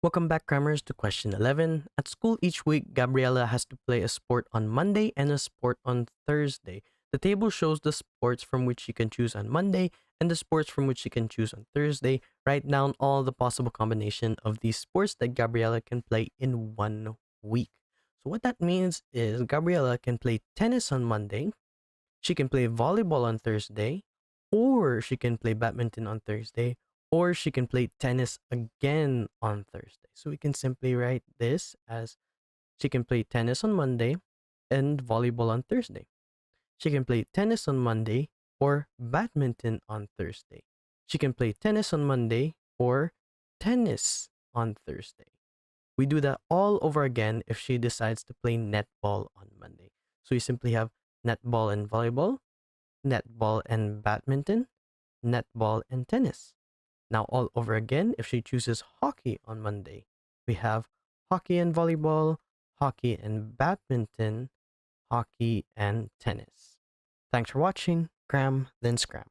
Welcome back, Crammers, to question 11. At school each week, Gabriella has to play a sport on Monday and a sport on Thursday. The table shows the sports from which she can choose on Monday and the sports from which she can choose on Thursday. Write down all the possible combination of these sports that Gabriella can play in 1 week. So what that means is Gabriella can play tennis on Monday, she can play volleyball on Thursday, or she can play badminton on Thursday, or she can play tennis again on Thursday. So we can simply write this as she can play tennis on Monday and volleyball on Thursday. She can play tennis on Monday or badminton on Thursday. She can play tennis on Monday or tennis on Thursday. We do that all over again if she decides to play netball on Monday. So you simply have netball and volleyball, netball and badminton, netball and tennis. Now, all over again, if she chooses hockey on Monday, we have hockey and volleyball, hockey and badminton, hockey and tennis. Thanks for watching. Cram, then scram.